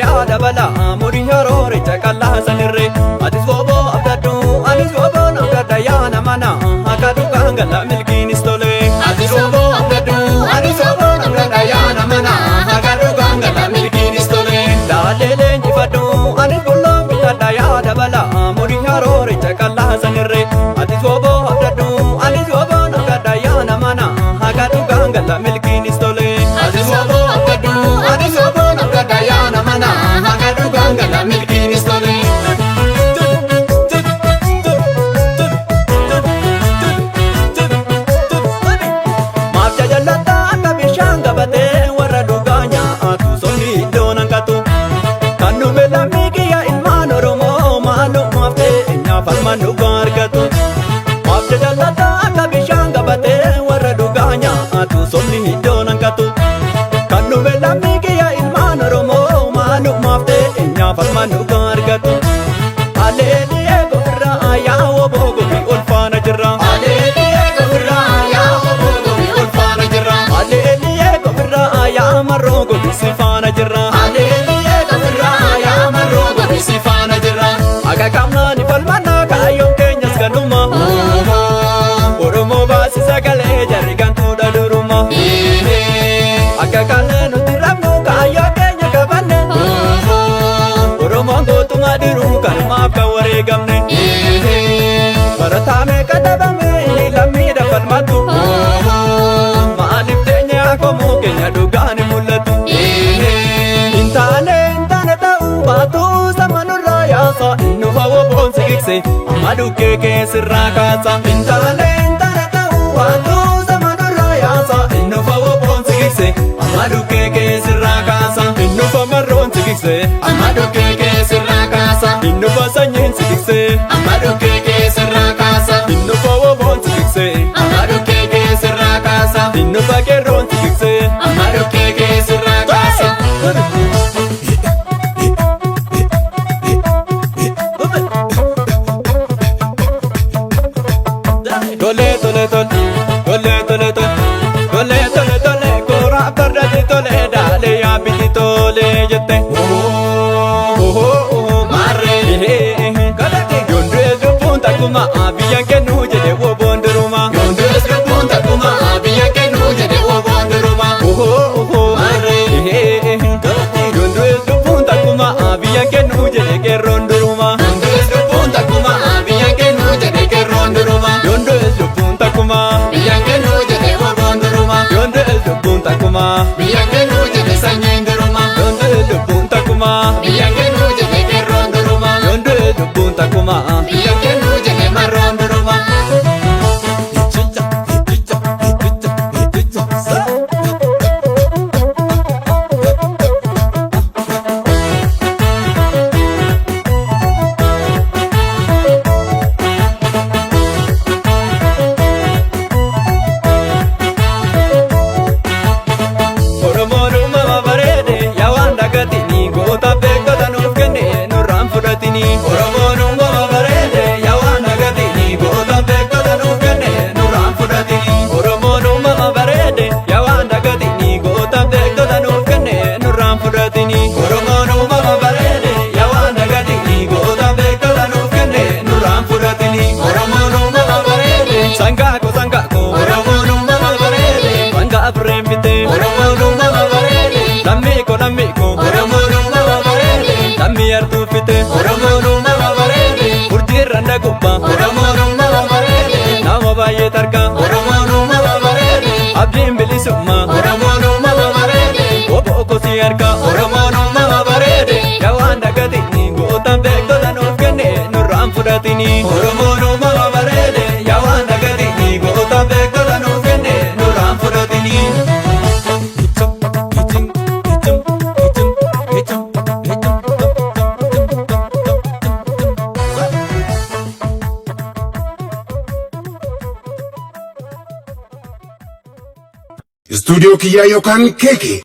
yaada balaa murii haroore caqallaa sanirree atis booboo abdaddu anis booboo abdadda yaana mana akka dhugaan gala milkiinis tole atis booboo abdaddu anis booboo abdadda yaana mana akka dhugaan gala milkiinis tole laalee injifaddu anis bulloo bitadda yaada balaa murii haroore caqallaa sanirree atis booboo abdaddu anis booboo abdadda yaana mana akka dhugaan gala milkiinis tole atis booboo abdaddu anis booboo abdadda yaana mana akka dhugaan gala milkiinis tole. Falman dhugaa argatu maaf jajallata akka bishaan gabatee warra dhugaa nyaatu somni iddoon hanqatu kan dhume lammii kiyya ilmaan Oromoo maalumaaf ta'e falman dhugaa argatu aleeliyee gofirraa yaa'oo boogofi ol faana jirra aleeliyee gofirraa yaa'oo boogofi ol faana jirra aleeliyee gofirraa yaa marroo gofi si faana jirra aleeliyee gofirraa yaa marroo gofi si faana jirra akka kamnaan falmanna kaayyoon keenyas kanuma Oromoo baasi sagalee jarri gantuudha duruma akka kallee nuti rabnu kaayyoo keenya qabanne Oromoon gootummaa diruu kanumaaf kan wareegamne barataa meeqa dhabame lammiidha falmatu maaliif teenya komuu keenya dhugaan hin mul'atu hin taane ta'uu baatu samanurraa yaasa innu hawa boonsi gikse amma dhukkee keessirraa kaasa hin taane ta'uu baatu samanurraa yaasa innu hawa boonsi gikse amma dhukkee keessirraa kaasa innu famarroon si gikse amma dhukkee keessirraa kaasa innu fasanyiin si gikse amma dhukkee keessirraa kaasa innu hawa boonsi gikse amma dhukkee keessirraa kaasa innu fageerroon si gikse amma dhukkee keessirraa kaasa. Tole kora bardati tole dale ya biti tole jette marre kalate yonde punta kuma abiyan kenu jede wo bonduruma yonde punta kuma abiyan kenu jede wo bonduruma marre kalate yonde punta kuma abiyan kenu jede keronduruma yonde punta kuma abiyan kenu jede keronduruma yonde punta kuma abiyan kenu jede wo bonduruma yonde punta kuma abiyan kenu jede sanyin duruma yonde punta kuma abiyan kenu jede keronduruma yonde punta kuma abiyan kenu jede maronduruma. Oromoon uumama bareede yaa waan agartanii goota beekota nuuf kenne nurraan fudhatini Oromoon uumama bareede yaa waan agartanii goota beekota nuuf kenne nurraan fudhatini Oromoon uumama bareede yaa waan agartanii goota beekota nuuf kenne nurraan fudhatini Oromoon uumama bareede sangaako Oromoon uumama bareede wanga afreen bite Oromoon uumama bareede lammiiko Oromoon uumama bareede lammii artuu fite Oromoon uumama bareede urjiirra ndagubba Oromoon uumama bareede nama baay'ee tarka Oromoon uumama bareede abdiin bilisummaa Oromoon uumama bareede obbo Kosii harka Oromoon uumama bareede yaa waan dagatini gootan beektota nuuf kenne nurraan fudhatini Oromoon uumama bareede yaa waan dagatini gootan beektota nuuf kenne nurraan fudhatini. Studio Kiya yookaan keekee